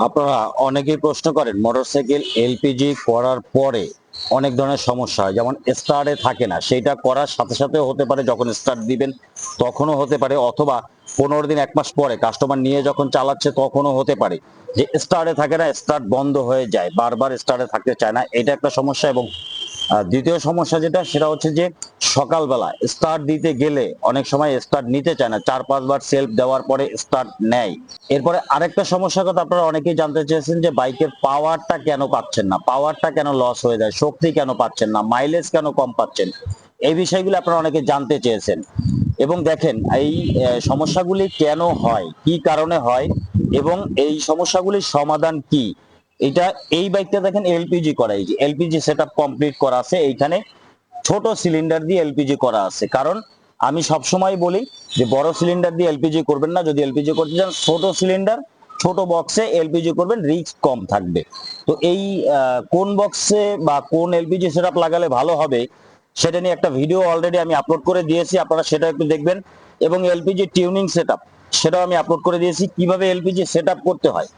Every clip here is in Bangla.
আপনারা অনেকেই প্রশ্ন করেন মোটরসাইকেল এলপিজি করার পরে অনেক ধরনের সমস্যা হয়, যেমন স্টার্টে থাকে না, সেটা করার সাথে সাথে হতে পারে, যখন স্টার্ট দিবেন তখনও হতে পারে, অথবা 15 দিন 1 মাস পরে কাস্টমার নিয়ে যখন চালাচ্ছে তখনও হতে পারে যে স্টার্টে থাকে না, স্টার্ট বন্ধ হয়ে যায়, বারবার স্টার্টে থাকতে চায় না, এটা একটা সমস্যা। এবং দ্বিতীয় সমস্যা যেটা, সেটা হচ্ছে যে সকালবেলা স্টার্ট দিতে গেলে অনেক সময় স্টার্ট নিতে চায় না, 4-5 বার সেলফ দেওয়ার পরে স্টার্ট নেয়। এরপরে আরেকটা সমস্যার কথা আপনারা অনেকেই জানতে চেয়েছেন যে বাইকের পাওয়ারটা কেন পাচ্ছেন না, পাওয়ারটা কেন লস হয়ে যায়, শক্তি কেন পাচ্ছেন না, মাইলেজ কেন কম পাচ্ছেন, এই বিষয়গুলো আপনারা অনেকে জানতে চেয়েছেন। এবং দেখেন এই সমস্যাগুলি কেন হয়, কি কারণে হয়, এবং এই সমস্যাগুলির সমাধান কি, এটা এই বাইকটা দেখেন এলপিজি করা, এই যে এলপিজি সেটআপ কমপ্লিট করা আছে, এইখানে ছোট সিলিন্ডার দিয়ে এলপিজি করা আছে। কারণ আমি সব সময় বলি যে বড় সিলিন্ডার দিয়ে এলপিজি করবেন না, যদি এলপিজি করতে চান ছোট সিলিন্ডার ছোট বক্সে এলপিজি করবেন, রিস্ক কম থাকবে। তো এই কোন বক্সে বা কোন এলপিজি সেটআপ লাগালে ভালো হবে সেটা নিয়ে একটা ভিডিও অলরেডি আমি আপলোড করে দিয়েছি, আপনারা সেটা একটু দেখবেন। এবং এলপিজি টিউনিং সেটআপ সেটাও আমি আপলোড করে দিয়েছি, কিভাবে এলপিজি সেটআপ করতে হয়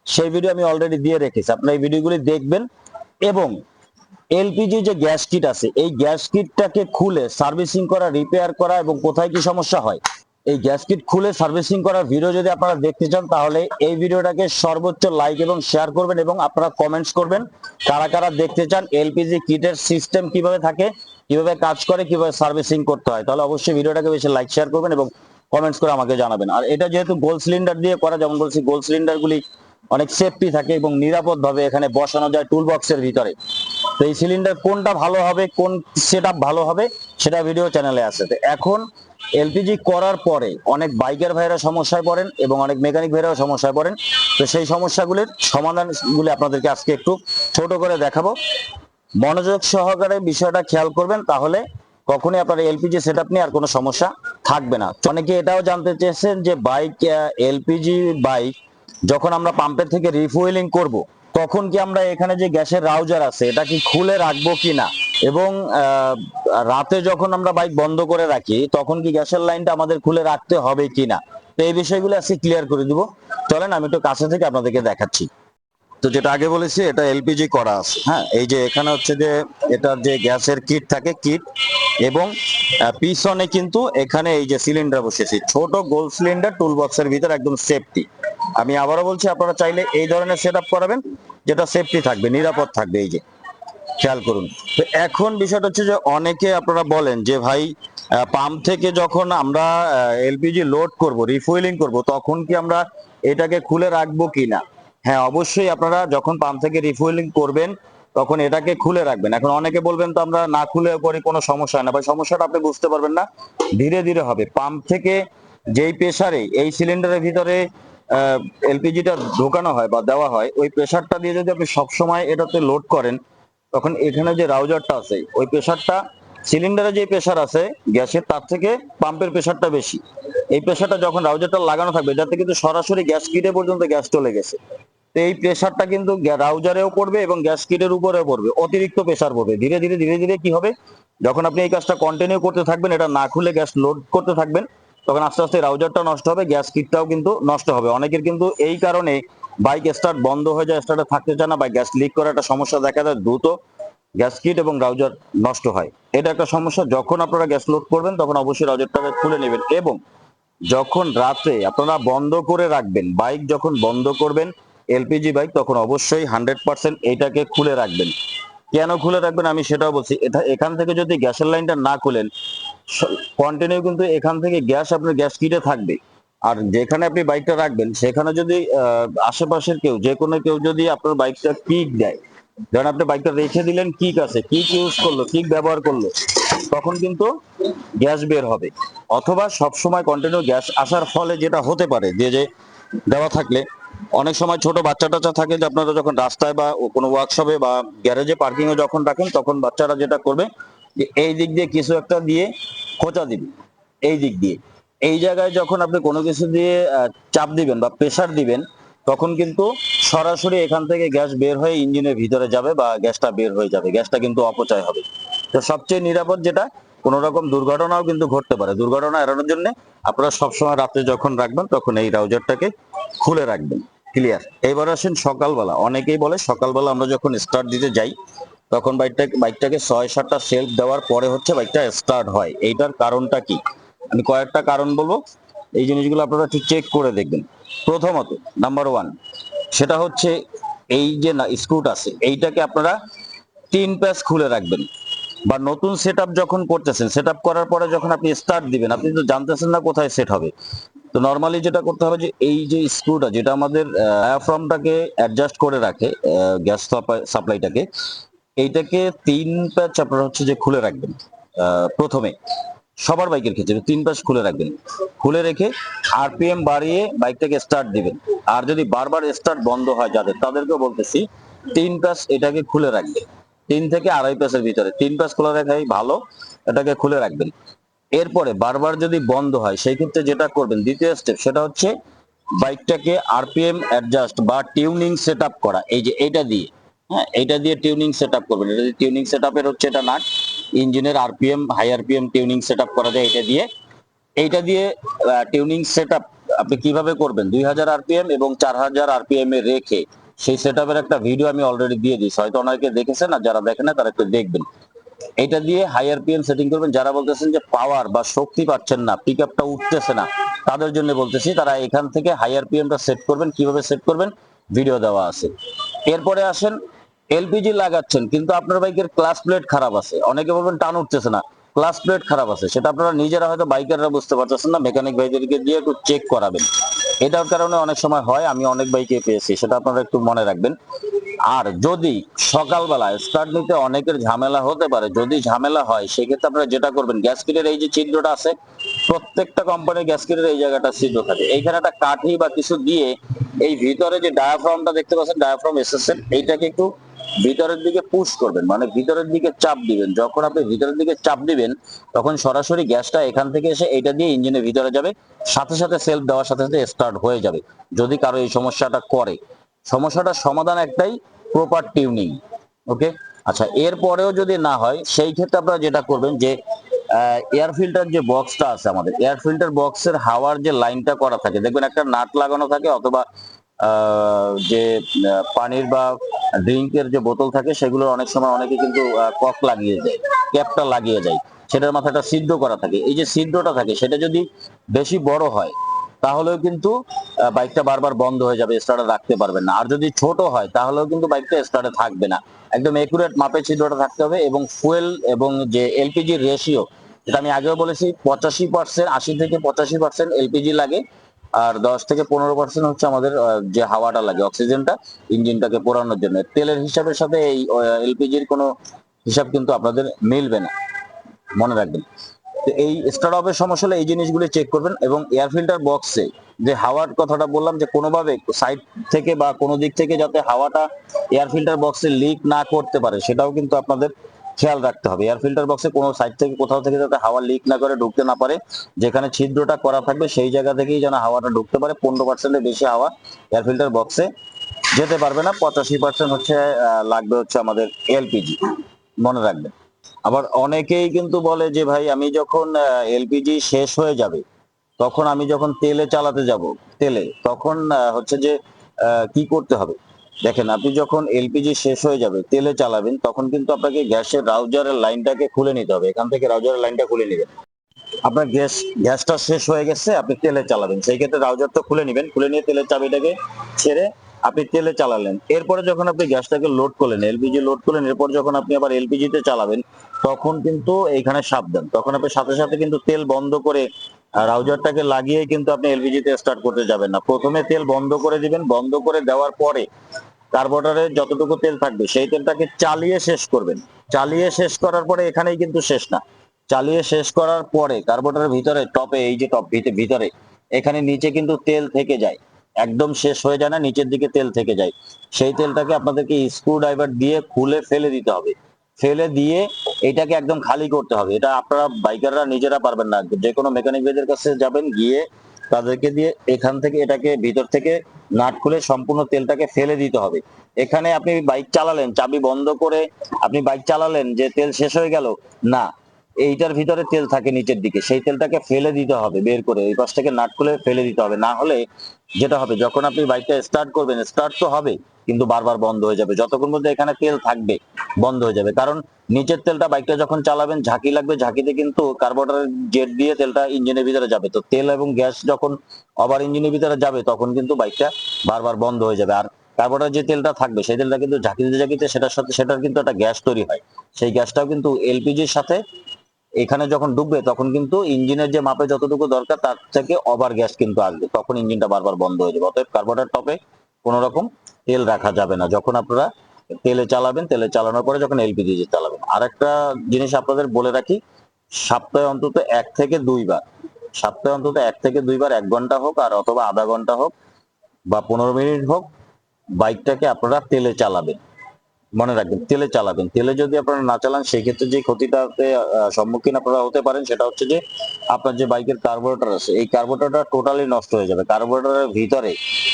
সেই ভিডিও আমি অলরেডি দিয়ে রেখেছি, আপনারা এই ভিডিওগুলি দেখবেন। এবং এলপিজি যে গ্যাস কিট আছে, এই গ্যাস কিটটাকে খুলে সার্ভিসিং করা, রিপেয়ার করা এবং কোথায় কি সমস্যা হয়, এই গ্যাস কিট খুলে সার্ভিসিং করার ভিডিও যদি আপনারা দেখতে চান তাহলে এই ভিডিওটাকে সর্বোচ্চ লাইক এবং শেয়ার করবেন, এবং আপনারা কমেন্টস করবেন কারা কারা দেখতে চান এলপিজি কিটের সিস্টেম কিভাবে থাকে, কিভাবে কাজ করে, কিভাবে সার্ভিসিং করতে হয়। তাহলে অবশ্যই ভিডিওটাকে বেশি লাইক শেয়ার করবেন এবং কমেন্টস করে আমাকে জানাবেন। আর এটা যেহেতু গোল সিলিন্ডার দিয়ে করা, যেমন বলছি গোল সিলিন্ডারগুলি অনেক সেফটি থাকে এবং নিরাপদ ভাবে এখানে বসানো যায় টুল বক্সের ভিতরে। তো এই সিলিন্ডার কোনটা ভালো হবে, কোন সেটআপ ভালো হবে, সেটা ভিডিও চ্যানেলে আছে। তো এখন এলপিজি করার পরে অনেক বাইকার ভাইরা সমস্যায় পড়েন এবং অনেক মেকানিক ভাইরাও সমস্যায় পড়েন। তো সেই সমস্যাগুলির সমাধানগুলি আপনাদেরকে আজকে একটু ছোট করে দেখাবো, মনোযোগ সহকারে বিষয়টা খেয়াল করবেন, তাহলে কখনোই আপনার এলপিজি সেটআপ নিয়ে আর কোনো সমস্যা থাকবে না। অনেকে এটাও জানতে চেয়েছেন যে বাইক এলপিজি বাইক যখন আমরা পাম্পের থেকে রিফুয়েলিং করব তখন কি আমরা এখানে যে গ্যাসের রাউজার আছে এটা কি খুলে রাখবো কিনা, এবং রাতে যখন আমরা বাইক বন্ধ করে রাখি তখন কি গ্যাসের লাইনটা আমাদের খুলে রাখতে হবে কিনা, তো এই বিষয়গুলো আজকে ক্লিয়ার করে দিব। চলেন আমি একটু কাছে থেকে আপনাদেরকে দেখাচ্ছি। তো যেটা আগে বলেছি এটা এলপিজি করা আছে, হ্যাঁ, এই যে এখানে হচ্ছে যে এটার যে গ্যাসের কিট থাকে, কিট, এবং পিছনে কিন্তু এখানে এই যে সিলিন্ডার বসেছি, ছোট গোল সিলিন্ডার টুল বক্সের ভিতর, একদম সেফটি। আমি আবারও বলছি আপনারা চাইলে এই ধরনের সেটআপ করাবেন যেটা সেফটি থাকবে, নিরাপদ থাকবে। এই যে খেয়াল করুন। তো এখন বিষয়টা হচ্ছে যে অনেকে আপনারা বলেন যে ভাই পাম্প থেকে যখন আমরা এলপিজি লোড করব, রিফুয়েলিং করব, তখন কি আমরা এটাকে খুলে রাখবো কিনা। হ্যাঁ, অবশ্যই আপনারা যখন পাম্প থেকে রিফুয়েলিং করবেন তখন এটাকে খুলে রাখবেন। এখন অনেকে বলবেন তো আমরা না খুলে করি, কোনো সমস্যা হয় না ভাই, সমস্যাটা আপনি বুঝতে পারবেন না, ধীরে ধীরে হবে। পাম্প থেকে যেই প্রেসারে এই সিলিন্ডারের ভিতরে এলপিজিটা ঢোকানো হয় বা দেওয়া হয়, ওই প্রেসারটা দিয়ে যদি আপনি সবসময় এটাতে লোড করেন তখন এখানে যে রাউজারটা আছে ওই প্রেসারটা, সিলিন্ডারে যে প্রেসার আছে গ্যাসের তার থেকে পাম্পের প্রেসারটা বেশি। এই প্রেসারটা যখন রাউজারটা লাগানো থাকবে যাতে কিন্তু সরাসরি গ্যাস কিটে পর্যন্ত গ্যাস চলে গেছে, তো এই প্রেসারটা কিন্তু রাউজারেও পড়বে এবং গ্যাস কিটের উপরেও পড়বে, অতিরিক্ত প্রেসার পড়বে। ধীরে ধীরে ধীরে ধীরে কি হবে, যখন আপনি এই কাজটা কন্টিনিউ করতে থাকবেন, এটা না খুলে গ্যাস লোড করতে থাকবেন, তখন আস্তে আস্তে রাউজারটা নষ্ট হবে, গ্যাস কিটটাও কিন্তু নষ্ট হবে। অনেকের কিন্তু এই কারণে বাইক স্টার্ট বন্ধ হয়ে যায়, স্টার্টে থাকতে চায় না, বা গ্যাস লিক করার একটা সমস্যা দেখা যায়, দ্রুত গ্যাস কিট এবং রাউজার নষ্ট হয়। এটা একটা সমস্যা। যখন আপনারা গ্যাস লোড করবেন তখন অবশ্যই রাউজারটাকে খুলে নেবেন, এবং যখন রাতে আপনারা বন্ধ করে রাখবেন, বাইক যখন বন্ধ করবেন এলপিজি বাইক, তখন অবশ্যই 100% এইটাকে খুলে রাখবেন। কেন খুলে রাখবেন আমি সেটাও বলছি। এটা এখান থেকে যদি গ্যাসের লাইনটা না খুলেন কন্টিনিউ কিন্তু এখান থেকে গ্যাস আপনার গ্যাস কিটে থাকবে। আর যেখানে আপনি বাইকটা রাখবেন সেখানে যদি আশেপাশের কেউ, যে কোনো কেউ যদি আপনার বাইকটা কিক দেয়, ধরেন আপনি বাইকটা রেখে দিলেন, কিক আছে, কিক ইউজ করলো, কিক ব্যবহার করলো, তখন কিন্তু গ্যাস বের হবে। অথবা সব সময় কন্টিনিউ গ্যাস আসার ফলে যেটা হতে পারে যে দেওয়া থাকলে অনেক সময় ছোট বাচ্চা টাচ্চা থাকে, যে আপনারা যখন রাস্তায় বা কোনো ওয়ার্কশপে বা গ্যারেজে পার্কিং এ যখন রাখেন তখন বাচ্চারা যেটা করবে যে এই দিক দিয়ে কিছু একটা দিয়ে খোঁচা দিবে, এই দিক দিয়ে, এই জায়গায় যখন আপনি কোনো কিছু দিয়ে চাপ দিবেন বা প্রেসার দিবেন তখন কিন্তু সরাসরি এখান থেকে গ্যাস বের হয়ে ইঞ্জিনের ভিতরে যাবে বা গ্যাসটা বের হয়ে যাবে, গ্যাসটা কিন্তু অপচয় হবে। তো সবচেয়ে নিরাপদ যেটা, কোন রকম দুর্ঘটনাও কিন্তু ঘটতে পারে, দুর্ঘটনা এড়ানোর জন্য আপনারা সবসময় রাতে যখন রাখবেন তখন এই রাউজারটাকে খুলে রাখবেন। ক্লিয়ার। এবার আসেন সকালবেলা, অনেকেই বলে সকালবেলা আমরা যখন স্টার্ট দিতে যাই তখন বাইকটাকে 6-7টা সেলফ দেওয়ার পরে হচ্ছে বাইকটা স্টার্ট হয়। এইটার কারণটা কি? আমি কয়েকটা কারণ বলবো, এই জিনিসগুলো আপনারা ঠিক চেক করে দেখবেন। প্রথমত, নাম্বার ওয়ান, সেটা হচ্ছে এই যে না স্ক্রুট আছে এইটাকে আপনারা 3 প্যাচ খুলে রাখবেন। বা নতুন সেট যখন করতেছেন, সেট করার পরে যখন আপনি স্টার্ট দিবেন, আপনি তো জানতেছেন না কোথায় সেট হবে। তো নর্মালি যেটা করতে হবে যে এই যে স্ক্রুটা যেটা আমাদের ডায়াফ্রামটাকে অ্যাডজাস্ট করে রাখে, গ্যাস সাপ্লাইটাকে, এইটাকে 3 প্যাচ আপনারা হচ্ছে যে খুলে রাখবেন। প্রথমে সবার বাইকের ক্ষেত্রে 3 প্যাচ খুলে রাখবেন। খুলে রেখে আরপিএম বাড়িয়ে বাইকটাকে স্টার্ট দিবেন। আর যদি বারবার স্টার্ট বন্ধ হয় তাদেরকেও বলতেছি 3 প্যাচ এটাকে খুলে রাখবেন। 3 থেকে 2.5 প্যাচের ভিতরে 3 প্যাচ খোলা রাখাই ভালো, এটাকে খুলে রাখবেন। এরপরে বারবার যদি বন্ধ হয় সেই ক্ষেত্রে যেটা করবেন, দ্বিতীয় স্টেপ, সেটা হচ্ছে বাইকটাকে আরপিএম অ্যাডজাস্ট বা টিউনিং সেট করা। এই যে এটা দিয়ে, হ্যাঁ, এটা দিয়ে টিউনিং সেট করবেন। এটা দিয়ে টিউনিং সেট হচ্ছে এটা নাট, ইঞ্জিনের RPM high RPM tuning set করা যায় এটা দিয়ে। এইটা দিয়ে টিউনিং সেট আপনি কিভাবে করবেন, 2000 আরপিএম এবং 4000 আরপিএম এ রেখে সেই সেট একটা ভিডিও আমি অলরেডি দিয়ে দিয়েছি, হয়তো অনেকে দেখেছেন, আর যারা দেখেন না তারা একটু দেখবেন। এটা দিয়ে হাই আরপিএম সেটিং করবেন। যারা বলতেছেন যে পাওয়ার বা শক্তি পাচ্ছেন না, পিক আপটা উঠতেছে না, তাদের জন্য বলতেছি তারা এখান থেকে হাই আরপিএমটা সেট করবেন। কিভাবে সেট করবেন ভিডিও দেওয়া আছে। এরপরে আসেন, এলপিজি লাগাচ্ছেন কিন্তু আপনার বাইকের ক্লাস প্লেট খারাপ আছে। অনেকে বলবেন টান উঠতেছে না, ক্লাস প্লেট খারাপ আছে, সেটা আপনারা নিজেরা হয়তো বাইকাররা বুঝতে পারতেছেন না, মেকানিক ভাইদেরকে দিয়ে একটু চেক করাবেন। এটার কারণে অনেক সময় হয়, আমি অনেক বাইকে পেয়েছি, সেটা আপনারা একটু মনে রাখবেন। আর যদি সকালবেলা স্টার্ট নিতে অনেকের ঝামেলা হতে পারে, যদি ঝামেলা হয় সেক্ষেত্রে আপনারা যেটা করবেন, গ্যাস কিটের এই যে ছিদ্রটা আছে, প্রত্যেকটা কোম্পানির গ্যাস কিটের এই জায়গাটা ছিদ্র থাকে, এইখানে একটা কাঠি বা কিছু দিয়ে এই ভিতরে যে ডায়াফ্রামটা দেখতে পাচ্ছেন, ডায়াফ্রাম এসএসএন, এইটাকে একটু ভিতরের দিকে পুশ করবেন, মানে ভিতরের দিকে চাপ দিবেন। যখন আপনি ভিতরের দিকে চাপ দিবেন তখন সরাসরি গ্যাসটা এখান থেকে এসে এইটা দিয়ে ইঞ্জিনের ভিতরে যাবে, সাথে সাথে সেলফ দেওয়ার সাথে সাথে স্টার্ট হয়ে যাবে। যদি কারো এই সমস্যাটা করে, সমস্যাটার সমাধান একটাই, প্রপার টিউনিং। ওকে, আচ্ছা, এরপরেও যদি না হয় সেই ক্ষেত্রে আপনারা যেটা করবেন যে এয়ার ফিল্টার যে বক্সটা আছে, আমাদের এয়ার ফিল্টার বক্সের হাওয়ার যে লাইনটা করা থাকে, দেখবেন একটা নাট লাগানো থাকে, অথবা যে পানির বা ড্রিঙ্কের যে বোতল থাকে সেগুলোর অনেক সময় অনেকে কিন্তু কক লাগিয়ে যায়, ক্যাপটা লাগিয়ে যায়, সেটার মাথাটা ছিদ্র করা থাকে। এই যে ছিদ্রটা থাকে সেটা যদি বেশি বড় হয় তাহলেও কিন্তু বাইকটা বারবার বন্ধ হয়ে যাবে, স্টার্টে রাখতে পারবেন না। আর যদি ছোট হয় তাহলেও কিন্তু বাইকটা স্টার্টে থাকবে না। একদম একুরেট মাপে ছিদ্রটা থাকতে হবে। এবং ফুয়েল এবং যে এলপিজি রেশিও, যেটা আমি আগেও বলেছি, 85%, 80 থেকে 85% এলপিজি লাগে, আর 10 থেকে 15% হচ্ছে আমাদের যে হাওয়াটা লাগে, অক্সিজেনটা, ইঞ্জিনটাকে পোড়ানোর জন্য। তেলের হিসাবের সাথে এই এলপিজির কোনো হিসাব কিন্তু আপনাদের মিলবে না, মনে রাখবেন। তো এই স্টার্ট আপের সমস্যা হলে এই জিনিসগুলো চেক করবেন। এবং এয়ার ফিল্টার বক্সে যে হাওয়ার কথাটা বললাম, যে কোনোভাবে সাইড থেকে বা কোনো দিক থেকে যাতে হাওয়াটা এয়ার ফিল্টার বক্সে লিক না করতে পারে, সেটাও কিন্তু আপনাদের খেয়াল রাখতে হবে। এয়ার ফিল্টার বক্সে কোনো সাইড থেকে কোথাও থেকে যাতে হাওয়া লিক না করে ঢুকতে না পারে, যেখানে ছিদ্রটা করা থাকবে সেই জায়গা থেকেই যেন হাওয়াটা ঢুকতে পারে। 15%-এর বেশি হাওয়া এয়ার ফিল্টার বক্সে যেতে পারবে না। 85% হচ্ছে লাগবে হচ্ছে আমাদের এলপিজি, মনে রাখবেন। আবার অনেকেই কিন্তু বলে যে ভাই আমি যখন এলপিজি শেষ হয়ে যাবে, তখন আমি যখন তেলে চালাতে যাব, তেলে তখন হচ্ছে যে কি করতে হবে। দেখেন, আপনি যখন এলপিজি শেষ হয়ে যাবে তেলে চালাবেন, তখন কিন্তু আপনাকে গ্যাসের রাউজারের লাইনটাকে খুলে নিতে হবে। এখান থেকে রাউজারের লাইনটা খুলে নেবেন। আপনার গ্যাসটা শেষ হয়ে গেছে, আপনি তেলে চালাবেন, সেই ক্ষেত্রে রাউজারটা খুলে নেবেন। খুলে নিয়ে তেলের চাবিটাকে ছেড়ে আপনি তেলে চালালেন। এরপরে যখন আপনি গ্যাসটাকে লোড করলেন, এলপিজি লোড করলেন, এরপর যখন আপনি আবার এলপিজি তে চালাবেন, তখন কিন্তু এইখানে সাবধান, তখন আপনি সাথে সাথে কিন্তু তেল বন্ধ করে রাউজারটাকে লাগিয়ে কিন্তু আপনি এলপিজি তে স্টার্ট করতে যাবেন না। প্রথমে তেল বন্ধ করে দিবেন। বন্ধ করে দেওয়ার পরে কার্বোরেটরে যতটুকু তেল থাকবে সেই তেলটাকে চালিয়ে শেষ করবেন। চালিয়ে শেষ করার পরে এখানেই কিন্তু শেষ না, চালিয়ে শেষ করার পরে কার্বোরেটরের ভিতরে টপে, এই যে টপ ভিতরে, এখানে নিচে কিন্তু তেল থেকে যায়, একদম শেষ হয়ে যায় না, নিচের দিকে তেল থেকে যায়। সেই তেলটাকে আপনাদেরকে স্ক্রু ড্রাইভার দিয়ে খুলে ফেলে দিতে হবে। ফেলে দিয়ে এটাকে একদম খালি করতে হবে। এটা আপনারা বাইকাররা নিজেরা পারবেন না, যে কোনো মেকানিক ভাইদের কাছে যাবেন, গিয়ে তাদেরকে দিয়ে এখান থেকে এটাকে ভিতর থেকে নাট খুলে সম্পূর্ণ তেলটাকে ফেলে দিতে হবে। এখানে আপনি বাইক চালালেন, চাবি বন্ধ করে আপনি বাইক চালালেন, যে তেল শেষ হয়ে গেল, না, এইটার ভিতরে তেল থাকে নিচের দিকে, সেই তেলটাকে ফেলে দিতে হবে, বের করে এই পাশ থেকে নাট খুলে ফেলে দিতে হবে। না হলে যেটা হবে, যখন আপনি বাইকটা স্টার্ট করবেন, স্টার্ট তো হবে কিন্তু বারবার বন্ধ হয়ে যাবে, যতক্ষণ পর্যন্ত এখানে তেল থাকবে বন্ধ হয়ে যাবে। কারণ নিচের তেলটা বাইকটা যখন চালাবেন ঝাঁকি লাগবে, ঝাঁকিতে কিন্তু কার্বোরেটরের জেট দিয়ে তেলটা ইঞ্জিনের ভিতরে যাবে। তো তেল এবং গ্যাস যখন আবার ইঞ্জিনের ভিতরে যাবে তখন কিন্তু বাইকটা বারবার বন্ধ হয়ে যাবে। আর কার্বোরেটর যে তেলটা থাকবে সেই তেলটা কিন্তু ঝাঁকিতে ঝাঁকিতে সেটার সাথে সেটার কিন্তু একটা গ্যাস তৈরি হয়। সেই গ্যাসটাও কিন্তু এলপিজির সাথে এখানে যখন ডুববে তখন কিন্তু ইঞ্জিনের যে মাপে যতটুকু দরকার তার থেকে ওভার গ্যাস কিন্তু আসবে, তখন ইঞ্জিনটা বারবার বন্ধ হয়ে যাবে। অতএব কার্বোরেটর টপে কোন রকম তেল রাখা যাবে না যখন আপনারা তেলে চালাবেন। তেলে চালানোর পরে যখন এলপিজি চালাবেন। আর একটা জিনিস আপনাদের বলে রাখি, সপ্তাহে অন্তত 1 থেকে 2 বার, সপ্তাহে অন্তত 1 থেকে 2 বার, 1 ঘন্টা হোক আর অথবা আধা ঘন্টা হোক বা 15 মিনিট হোক, বাইকটাকে আপনারা তেলে চালাবেন। মনে রাখবেন তেলে চালাবেন। তেলে যদি আপনারা না চালান সেই ক্ষেত্রে যে ক্ষতিটাতে সম্মুখীন আপনারা হতে পারেন সেটা হচ্ছে যে আপনার যে বাইকের কার্বোরেটর আছে এই কার্বোরেটরটা টোটালি নষ্ট হয়ে যাবে। কার্বোরেটরের ভিতরে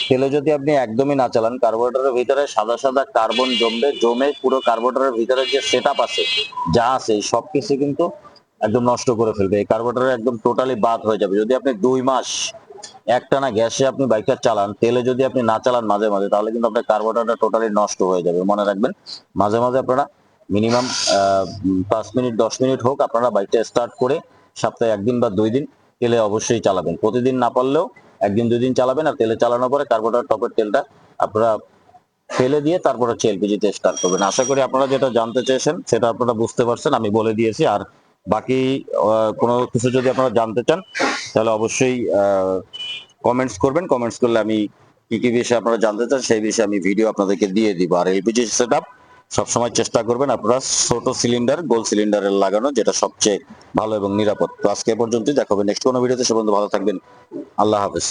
তেলে যদি আপনি একদমই না চালান, কার্বোরেটরের ভিতরে সাদা সাদা কার্বন জমবে, জমে পুরো কার্বোরেটরের ভিতরে যে সেটআপ আছে যা আছে সবকিছু কিন্তু একদম নষ্ট করে ফেলবে। এই কার্বোরেটর একদম টোটালি বাদ হয়ে যাবে। যদি আপনি 2 মাস একটানা গ্যাসে আপনি বাইকটা চালান, তেলে যদি আপনি না চালান মাঝে মাঝে, তাহলে কিন্তু আপনার কার্বোরেটরটা টোটালি নষ্ট হয়ে যাবে। মনে রাখবেন মাঝে মাঝে আপনারা মিনিমাম 5 মিনিট 10 মিনিট হোক আপনারা বাইকটা স্টার্ট করে সপ্তাহে 1 দিন বা 2 দিন তেলে অবশ্যই চালাবেন। প্রতিদিন না পারলেও 1 দিন 2 দিন চালাবেন। আর তেলে চালানোর পরে কার্বোরেটর টপের তেলটা আপনারা ফেলে দিয়ে তারপর হচ্ছে এলপিজি তে স্টার্ট করবেন। আশা করি আপনারা যেটা জানতে চেয়েছেন সেটা আপনারা বুঝতে পারছেন, আমি বলে দিয়েছি। আর বাকি কোনো কিছু যদি আপনারা জানতে চান তাহলে অবশ্যই কমেন্টস করবেন। কমেন্টস করলে আমি কি কি বিষয়ে আপনারা জানতে চান সেই বিষয়ে আমি ভিডিও আপনাদেরকে দিয়ে দিব। আর এলপিজি সেটআপ সবসময় চেষ্টা করবেন আপনারা ছোট সিলিন্ডার, গোল সিলিন্ডারের লাগানো, যেটা সবচেয়ে ভালো এবং নিরাপদ। তো আজকে এ পর্যন্তই, দেখা হবে নেক্সট কোনো ভিডিওতে। সে পর্যন্ত ভালো থাকবেন। আল্লাহ হাফেজ।